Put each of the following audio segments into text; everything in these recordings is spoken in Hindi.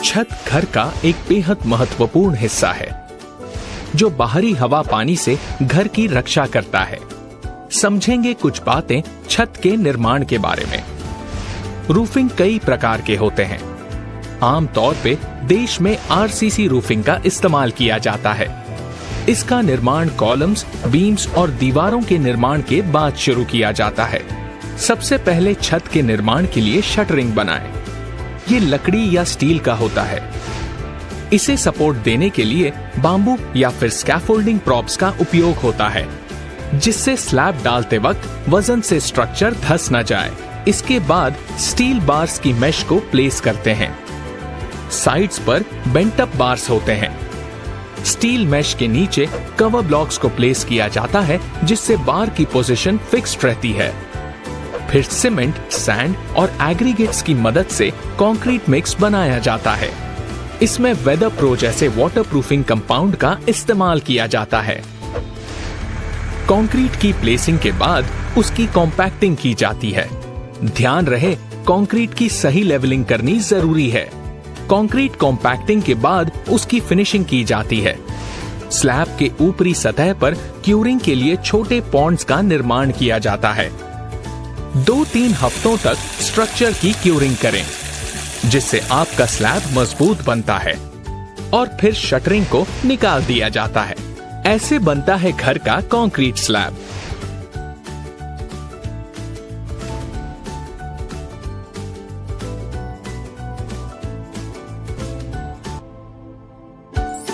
छत घर का एक बेहद महत्वपूर्ण हिस्सा है जो बाहरी हवा पानी से घर की रक्षा करता है। समझेंगे कुछ बातें छत के निर्माण के बारे में। रूफिंग कई प्रकार के होते हैं। आमतौर पे देश में आरसीसी रूफिंग का इस्तेमाल किया जाता है। इसका निर्माण कॉलम्स, बीम्स और दीवारों के निर्माण के बाद शुरू किया जाता है। सबसे पहले छत के निर्माण के लिए शटरिंग बनाएं। ये लकड़ी या स्टील का होता है। इसे सपोर्ट देने के लिए बाम्बू या फिर स्कैफोल्डिंग प्रॉप्स का उपयोग होता है, जिससे स्लैब डालते वक्त वजन से स्ट्रक्चर धंस न जाए। इसके बाद स्टील बार्स की मेश को प्लेस करते हैं। साइड्स पर बेंट अप बार्स होते हैं। स्टील मेश के नीचे कवर ब्लॉक्स को प्लेस किया जाता है, जिससे बार की पोजीशन फिक्स्ड रहती है। फिर सीमेंट, सैंड और एग्रीगेट्स की मदद से कंक्रीट मिक्स बनाया जाता है। इसमें वेदर प्रो जैसे वाटरप्रूफिंग कंपाउंड का इस्तेमाल किया जाता है। कंक्रीट की प्लेसिंग के बाद उसकी कॉम्पैक्टिंग की जाती है। ध्यान रहे, कंक्रीट की सही लेवलिंग करनी जरूरी है। कंक्रीट कॉम्पैक्टिंग के बाद उसकी फिनिशिंग की जाती है। स्लैब के ऊपरी सतह पर क्यूरिंग के लिए छोटे पॉन्ड्स का निर्माण किया जाता है। 2-3 हफ्तों तक स्ट्रक्चर की क्यूरिंग करें, जिससे आपका स्लैब मजबूत बनता है। और फिर शटरिंग को निकाल दिया जाता है। ऐसे बनता है घर का कंक्रीट स्लैब।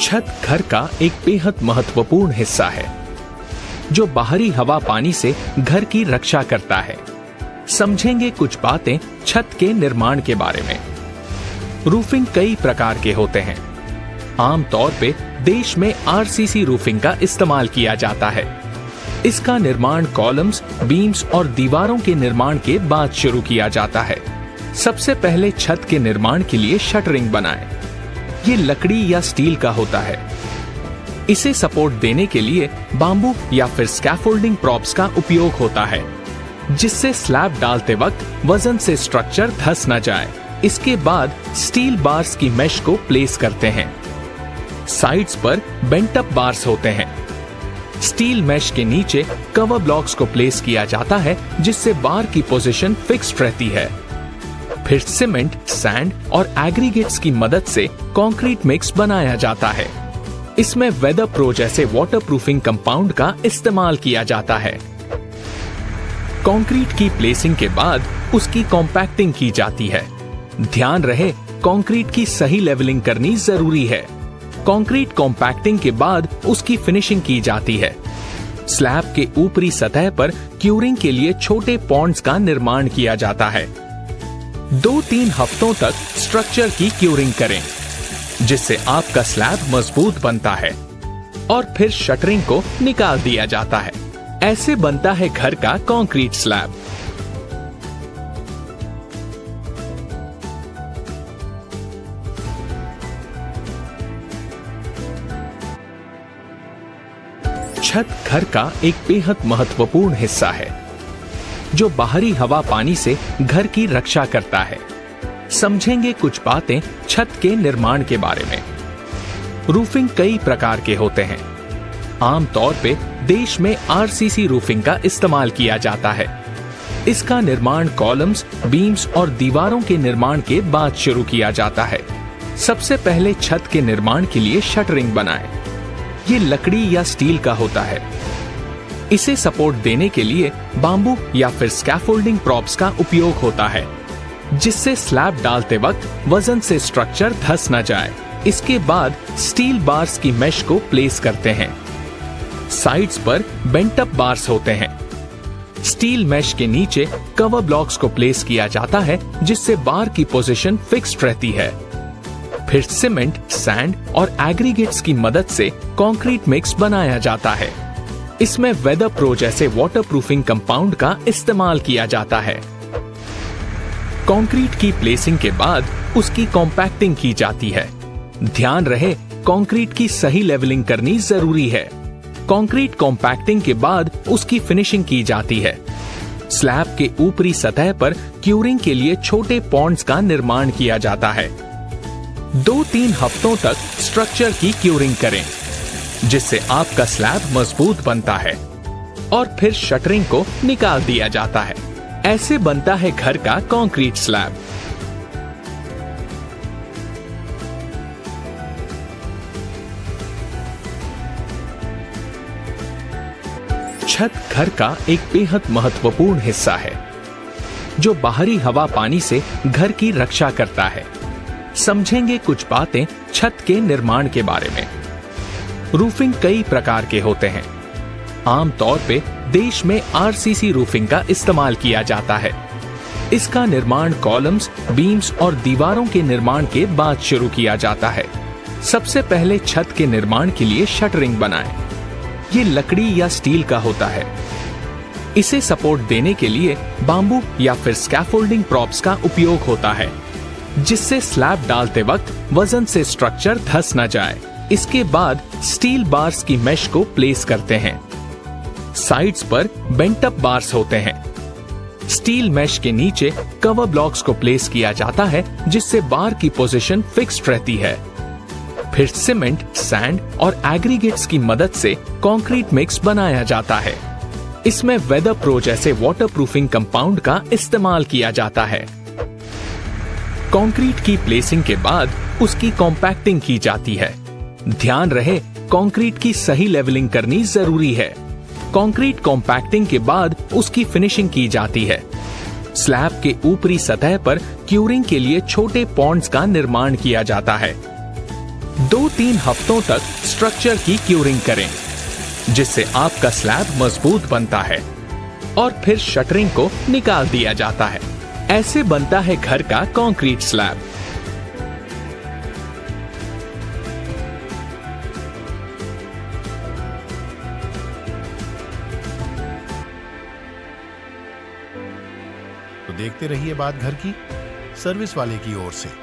छत घर का एक बेहद महत्वपूर्ण हिस्सा है जो बाहरी हवा पानी से घर की रक्षा करता है। समझेंगे कुछ बातें छत के निर्माण के बारे में। रूफिंग कई प्रकार के होते हैं। आमतौर पे देश में आरसीसी रूफिंग का इस्तेमाल किया जाता है। इसका निर्माण कॉलम्स, बीम्स और दीवारों के निर्माण के बाद शुरू किया जाता है। सबसे पहले छत के निर्माण के लिए शटरिंग बनाएं। ये लकड़ी या स्टील का होता है। इसे सपोर्ट देने के लिए बाम्बू या फिर स्कैफोल्डिंग प्रॉप्स का उपयोग होता है, जिससे स्लैब डालते वक्त वजन से स्ट्रक्चर धंस न जाए। इसके बाद स्टील बार्स की मेश को प्लेस करते हैं। साइड्स पर बेंट अप बार्स होते हैं। स्टील मेश के नीचे कवर ब्लॉक्स को प्लेस किया जाता है, जिससे बार की पोजीशन फिक्स्ड रहती है। फिर सीमेंट, सैंड और एग्रीगेट्स की मदद से कंक्रीट मिक्स बनाया जाता है। इसमें वेदर प्रो जैसे वाटरप्रूफिंग कंपाउंड का इस्तेमाल किया जाता है। कंक्रीट की प्लेसिंग के बाद उसकी कॉम्पैक्टिंग की जाती है। ध्यान रहे, कंक्रीट की सही लेवलिंग करनी जरूरी है। कंक्रीट कॉम्पैक्टिंग के बाद उसकी फिनिशिंग की जाती है। स्लैब के ऊपरी सतह पर क्यूरिंग के लिए छोटे पॉन्ड्स का निर्माण किया जाता है। 2-3 हफ्तों तक स्ट्रक्चर की क्यूरिंग करें, जिससे आपका स्लैब मजबूत बनता है। और फिर शटरिंग को निकाल दिया जाता है। ऐसे बनता है घर का कंक्रीट स्लैब। छत घर का एक बेहद महत्वपूर्ण हिस्सा है जो बाहरी हवा पानी से घर की रक्षा करता है। समझेंगे कुछ बातें छत के निर्माण के बारे में। रूफिंग कई प्रकार के होते हैं। आमतौर पे देश में आरसीसी रूफिंग का इस्तेमाल किया जाता है। इसका निर्माण कॉलम्स, बीम्स और दीवारों के निर्माण के बाद शुरू किया जाता है। सबसे पहले छत के निर्माण के लिए शटरिंग बनाएं। ये लकड़ी या स्टील का होता है। इसे सपोर्ट देने के लिए बाम्बू या फिर स्कैफोल्डिंग प्रॉप्स का उपयोग होता है, जिससे स्लैब डालते वक्त वजन से स्ट्रक्चर धंस न जाए। इसके बाद स्टील बार्स की मेश को प्लेस करते हैं। साइड्स पर बेंट अप बार्स होते हैं। स्टील मेश के नीचे कवर ब्लॉक्स को प्लेस किया जाता है, जिससे बार की पोजीशन फिक्स्ड रहती है। फिर सीमेंट, सैंड और एग्रीगेट्स की मदद से कंक्रीट मिक्स बनाया जाता है। इसमें वेदर प्रो जैसे वाटरप्रूफिंग कंपाउंड का इस्तेमाल किया जाता है। कंक्रीट की प्लेसिंग के बाद उसकी कॉम्पैक्टिंग की जाती है। ध्यान रहे, कंक्रीट की सही लेवलिंग करनी जरूरी है। कंक्रीट कॉम्पैक्टिंग के बाद उसकी फिनिशिंग की जाती है। स्लैब के ऊपरी सतह पर क्यूरिंग के लिए छोटे पॉन्ड्स का निर्माण किया जाता है। 2-3 हफ्तों तक स्ट्रक्चर की क्यूरिंग करें, जिससे आपका स्लैब मजबूत बनता है और फिर शटरिंग को निकाल दिया जाता है। ऐसे बनता है घर का कंक्रीट स्लैब। छत घर का एक बेहद महत्वपूर्ण हिस्सा है, जो बाहरी हवा पानी से घर की रक्षा करता है। समझेंगे कुछ बातें छत के निर्माण के बारे में। रूफिंग कई प्रकार के होते हैं। आमतौर पे देश में आरसीसी रूफिंग का इस्तेमाल किया जाता है। इसका निर्माण कॉलम्स, बीम्स और दीवारों के निर्माण के बाद शुरू किया जाता है। सबसे पहले छत के निर्माण के लिए शटरिंग बनाएं। ये लकड़ी या स्टील का होता है। इसे सपोर्ट देने के लिए बाम्बू या फिर स्कैफोल्डिंग प्रॉप्स का उपयोग होता है, जिससे स्लैब डालते वक्त वजन से स्ट्रक्चर धंस न जाए। इसके बाद स्टील बार्स की मेश को प्लेस करते हैं। साइड्स पर बेंट अप बार्स होते हैं। स्टील मेश के नीचे कवर ब्लॉक्स को प्लेस किया जाता है, जिससे बार की पोजीशन फिक्स्ड रहती है। फिर सीमेंट, सैंड और एग्रीगेट्स की मदद से कंक्रीट मिक्स बनाया जाता है। इसमें वेदर प्रो जैसे वाटरप्रूफिंग कंपाउंड का इस्तेमाल किया जाता है। कंक्रीट की प्लेसिंग के बाद उसकी कॉम्पैक्टिंग की जाती है। ध्यान रहे, कंक्रीट की सही लेवलिंग करनी जरूरी है। कंक्रीट कॉम्पैक्टिंग के बाद उसकी फिनिशिंग की जाती है। स्लैब के ऊपरी सतह पर क्यूरिंग के लिए छोटे पॉन्ड्स का निर्माण किया जाता है। 2-3 हफ्तों तक स्ट्रक्चर की क्यूरिंग करें, जिससे आपका स्लैब मजबूत बनता है और फिर शटरिंग को निकाल दिया जाता है। ऐसे बनता है घर का कंक्रीट स्लैब। तो देखते रहिए बात घर की सर्विस वाले की ओर से।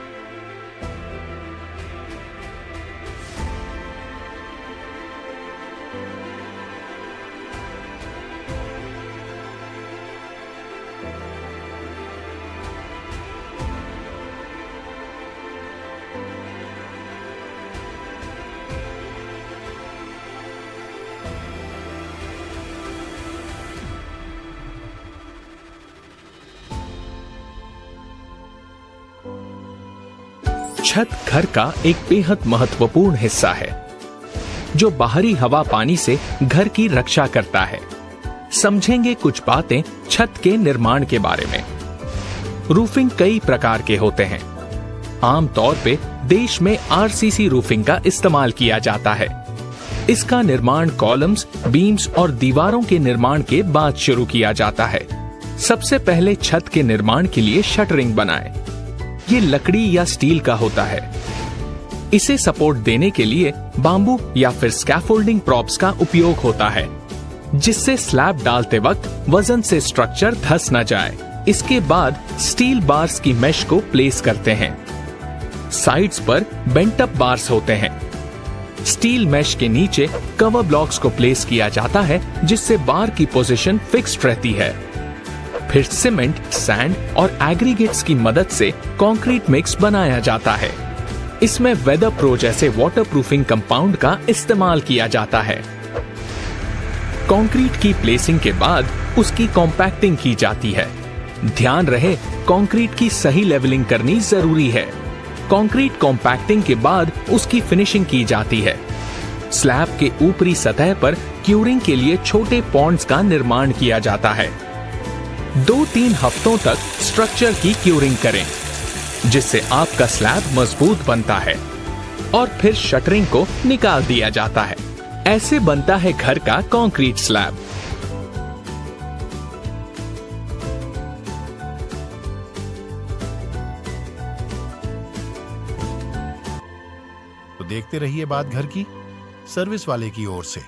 छत घर का एक बेहद महत्वपूर्ण हिस्सा है, जो बाहरी हवा पानी से घर की रक्षा करता है। समझेंगे कुछ बातें छत के निर्माण के बारे में। रूफिंग कई प्रकार के होते हैं। आमतौर पे देश में आरसीसी रूफिंग का इस्तेमाल किया जाता है। इसका निर्माण कॉलम्स, बीम्स और दीवारों के निर्माण के बाद शुरू किया जाता है। सबसे पहले छत के निर्माण के लिए शटरिंग बनाएं। ये लकड़ी या स्टील का होता है। इसे सपोर्ट देने के लिए बाम्बू या फिर स्कैफोल्डिंग प्रॉप्स का उपयोग होता है, जिससे स्लैब डालते वक्त वजन से स्ट्रक्चर धंस न जाए। इसके बाद स्टील बार्स की मेश को प्लेस करते हैं। साइड्स पर बेंट अप बार्स होते हैं। स्टील मेश के नीचे कवर ब्लॉक्स को प्लेस किया जाता है, जिससे बार की पोजीशन फिक्स्ड रहती है। फिर सीमेंट, सैंड और एग्रीगेट्स की मदद से कंक्रीट मिक्स बनाया जाता है। इसमें वेदर प्रो जैसे वाटरप्रूफिंग कंपाउंड का इस्तेमाल किया जाता है। कंक्रीट की प्लेसिंग के बाद उसकी कॉम्पैक्टिंग की जाती है। ध्यान रहे, कंक्रीट की सही लेवलिंग करनी जरूरी है। कंक्रीट कॉम्पैक्टिंग के बाद उसकी फिनिशिंग की जाती है। स्लैब के ऊपरी सतह पर क्यूरिंग के लिए छोटे पॉन्ड्स का निर्माण किया जाता है। 2-3 हफ्तों तक स्ट्रक्चर की क्यूरिंग करें, जिससे आपका स्लैब मजबूत बनता है और फिर शटरिंग को निकाल दिया जाता है। ऐसे बनता है घर का कंक्रीट स्लैब। तो देखते रहिए बात घर की सर्विस वाले की ओर से।